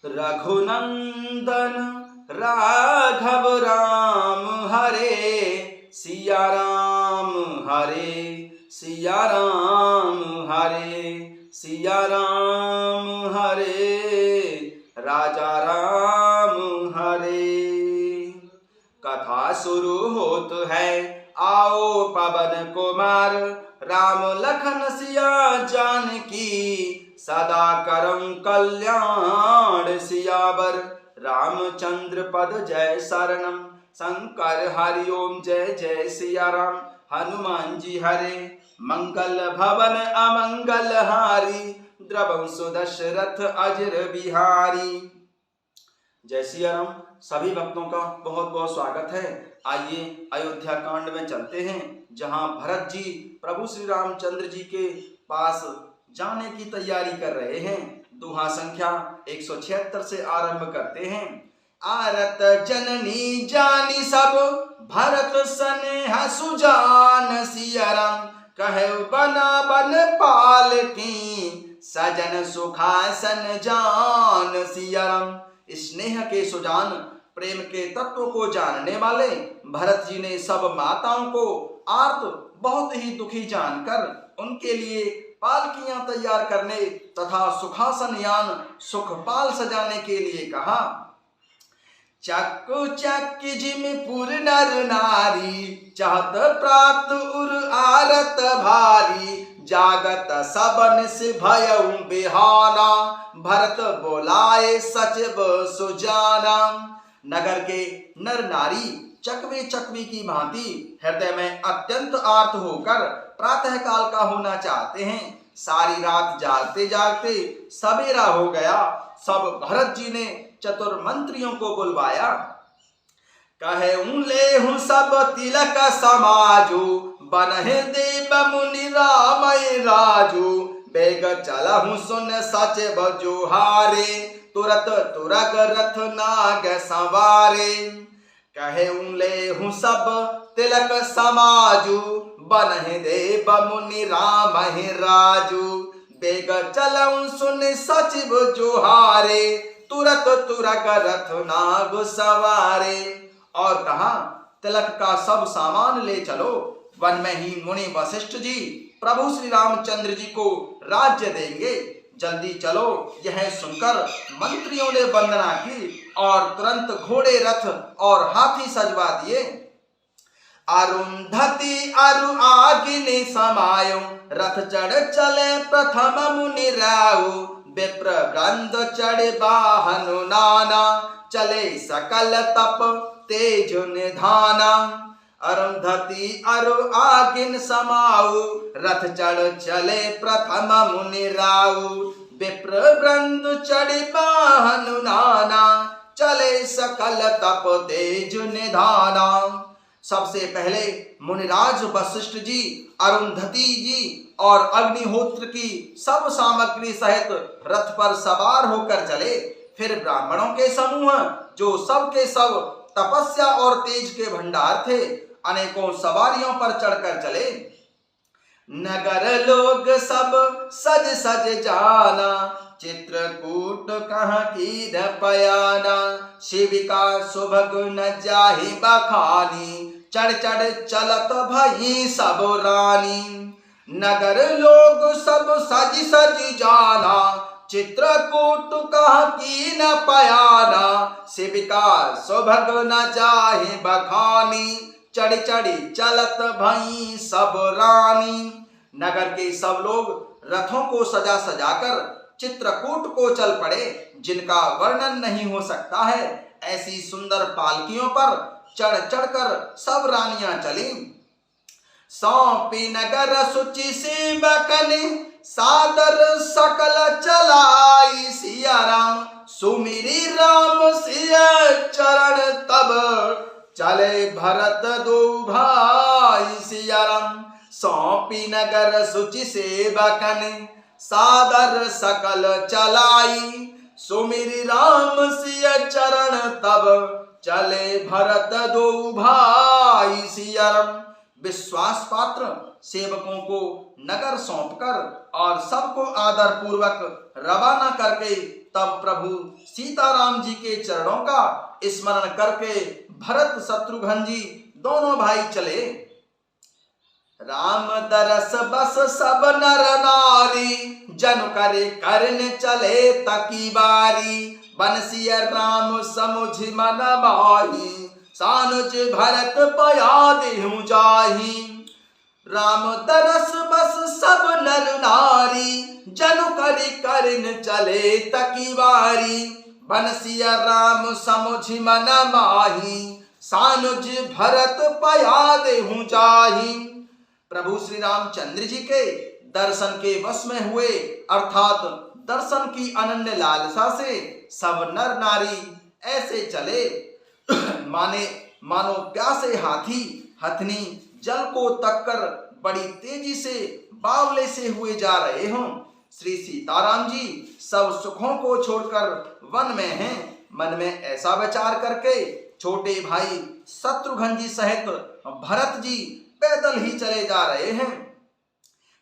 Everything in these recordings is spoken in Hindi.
रघुनंदन राघव राम हरे, सिया राम हरे, सिया राम हरे, सिया राम हरे, राजा राम हरे। कथा शुरू होत है, आओ पवन कुमार, राम लखन सिया जानकी, सदा करम कल्याण सियावर, रामचंद्र पद जय शरणम, शंकर हरि ओम जय जय सिया राम। हनुमान जी हरे, मंगल भवन अमंगल हारी, द्रवं सुदशरथ अजर बिहारी। जय सिया राम। सभी भक्तों का बहुत बहुत स्वागत है। आइए अयोध्या कांड में चलते हैं, जहां भरत जी प्रभु श्री रामचंद्र जी के पास जाने की तैयारी कर रहे हैं। दोहा संख्या 176 से आरंभ करते हैं। आरत जननी जानी सब, भरत स्नेह सुजान, सिया राम कहे बना बन पाल की, सजन सुखासन जान, सिया राम। स्नेह के सुजान, प्रेम के तत्व को जानने वाले भरत जी ने सब माताओं को आर्त बहुत ही दुखी जानकर उनके लिए पालकियां तैयार करने तथा सुखासन यान सुखपाल सजाने के लिए कहा। चक्कु चक जिमपुर नर नारी, चाहत प्रात उर आरत भारी, जागत सबन से भयउ बिहाना, भरत बोलाए सचिव सुजाना। नगर के नर नारी चकवे चकवी की भांति हृदय में अत्यंत आर्त होकर प्रातः काल का होना चाहते हैं। सारी रात जागते जागते सवेरा हो गया। सब भरत जी ने चतुर मंत्रियों को बुलवाया। कहे ले हूँ सब तिलक समाजू, बनहे देव मुनि राम राजू, बेग चला हूँ सुन सचिव जोहारे, तुरत तुरग रथ नाग सवारे। कहे ले हूँ सब तिलक समाजू, बनहे देव मुनि राम राजू, बेग चलऊं सुन सचिव जोहारे, तुरत तुरग रथ नाग सवारे। और कहा, तिलक का सब सामान ले चलो, वन में ही मुनि वशिष्ठ जी प्रभु श्री रामचंद्र जी को राज्य देंगे, जल्दी चलो। यह सुनकर मंत्रियों ने वंदना की और तुरंत घोड़े रथ और हाथी सजवा दिए। अरुंधति अरु आगिनि समायो, रथ चढ़ चले प्रथम मुनि राउ, विप्र गंध चढ़ बाहनु नाना, चले सकल तप तेज निधाना। अरुंधति अरु आगिन समाऊ, रथ चढ़ चले प्रथम मुनि राउ, विप्र वृंद चढ़ बाहनु नाना, चले सकल तप तेज निधाना। सबसे पहले मुनिराज वशिष्ठ जी, अरुंधति जी और अग्निहोत्र की सब सामग्री सहित रथ पर सवार होकर चले। फिर ब्राह्मणों के समूह, जो सब के सब तपस्या और तेज के भंडार थे, अनेकों सवारियों पर चढ़कर चले। नगर लोग सब सज सज जाना, चित्रकूट कहाँ की न पयाना, शिविका शुभ गुण जाहि बखानी, चढ़ चढ़ चलत भई सब रानी। नगर लोग सब सज सज जाना, चित्रकूट कहाँ की न पयाना, शिविका शुभ गुण जाहि बखानी, चढ़ चढ़ी चलत भई सब रानी। नगर के सब लोग रथों को सजा सजाकर चित्रकूट को चल पड़े, जिनका वर्णन नहीं हो सकता है। ऐसी सुंदर पालकियों पर चढ़ चढ़कर सब रानियां चली। सौंपी नगर सुचि सेवकनि, सादर सकल चलाई, सिया राम सुमिरी राम सिया चरण, तब चले भरत दो भाई, सिया राम। सौंपी नगर सुचि सेवकनि, सादर सकल चलाई, सुमिरी राम सिया चरण, तब चले भरत दो भाई, सिया राम। विश्वास पात्र सेवकों को नगर सौंपकर और सबको आदर पूर्वक रवाना करके तब प्रभु सीताराम जी के चरणों का स्मरण करके भरत शत्रुघ्न जी दोनों भाई चले। राम दरस बस सब नर नारी, जन करे करने चले तकी बारी। बंसिय राम समुझ मन माही, सानुज भरत पया देहु जाही। राम दरस बस सब नर नारी, जन करे करने चले तकी बारी। बंसिय राम समुझ मन माही, सानुज भरत पया देहु जाही। प्रभु श्री रामचंद्र जी के दर्शन के वश में हुए अर्थात दर्शन की अनन्य लालसा से सब नर नारी ऐसे चले मानो प्यासे हाथी हथनी जल को तककर बड़ी तेजी से बावले से हुए जा रहे हों। श्री सीताराम जी सब सुखों को छोड़कर वन में हैं। मन में ऐसा विचार करके छोटे भाई शत्रुघ्न जी सहित भरत जी पैदल ही चले जा रहे हैं।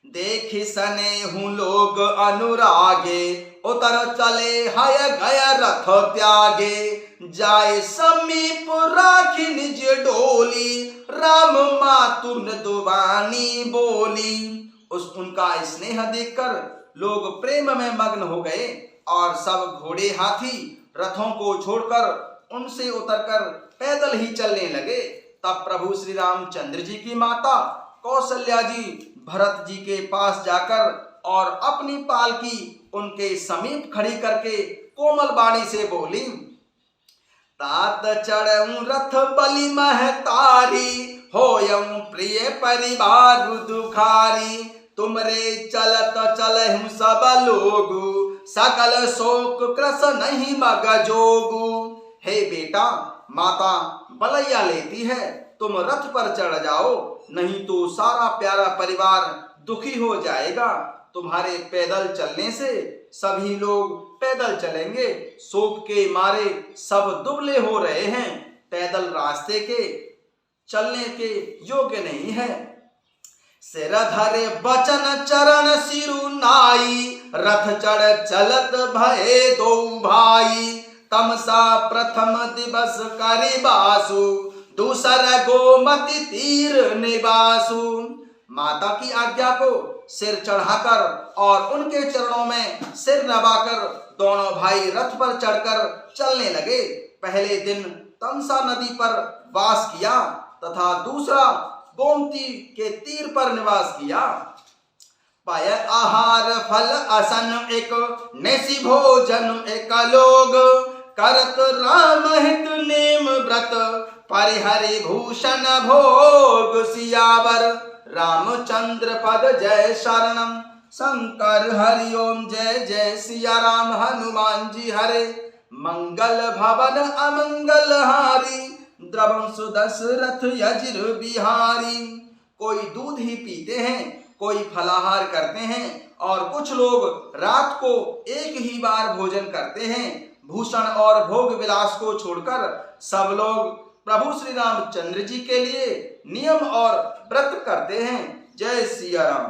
देख सने हूँ लोग अनुरागे, उतर चले हय गय रथ त्यागे। जाए समीप राखी निज डोली, राम मातु मृदुवाणी बोली। उनका स्नेह देखकर लोग प्रेम में मग्न हो गए और सब घोड़े हाथी रथों को छोड़कर उनसे उतरकर पैदल ही चलने लगे। तब प्रभु श्री रामचंद्र जी की माता कौशल्या जी भरत जी के पास जाकर और अपनी पालकी उनके समीप खड़ी करके कोमल वाणी से बोली। तात चढ़ऊं रथ बलि महतारी, होयऊं प्रिय परिवार दुखारी। तुमरे चलत चलहूं सब लोगु, सकल शोक कृस नहीं मग जोगु। हे बेटा, माता बलैया लेती है, तुम रथ पर चढ़ जाओ, नहीं तो सारा प्यारा परिवार दुखी हो जाएगा। तुम्हारे पैदल चलने से सभी लोग पैदल चलेंगे, शोक के मारे सब दुबले हो रहे हैं, पैदल रास्ते के चलने के योग्य नहीं है। सिर धरे बचन चरण सिरु नाई, रथ चढ़ चलत भये दो भाई। तमसा प्रथम दिवस करिबासु, दूसर गोमति तीर निवासु। माता की आज्ञा को सिर चढ़ाकर और उनके चरणों में सिर नवाकर दोनों भाई रथ पर चढ़कर चलने लगे। पहले दिन तमसा नदी पर वास किया तथा दूसरा गोमती के तीर पर निवास किया। पाय आहार फल असन एक, नेसी भोजन एक लोग। करत राम हित नेम व्रत, परिहरि भूषण भोग सियावर। रामचंद्र पद जय शरणम, शंकर हरि ओम जय जय सिया राम। हनुमान जी हरे, मंगल भवन अमंगल हारी। द्रवंश दशरथ यजिर बिहारी। कोई दूध ही पीते हैं, कोई फलाहार करते हैं और कुछ लोग रात को एक ही बार भोजन करते हैं। भूषण और भोग विलास को छोड़कर सब लोग प्रभु श्री रामचंद्र जी के लिए नियम और व्रत करते हैं। जय सिया राम।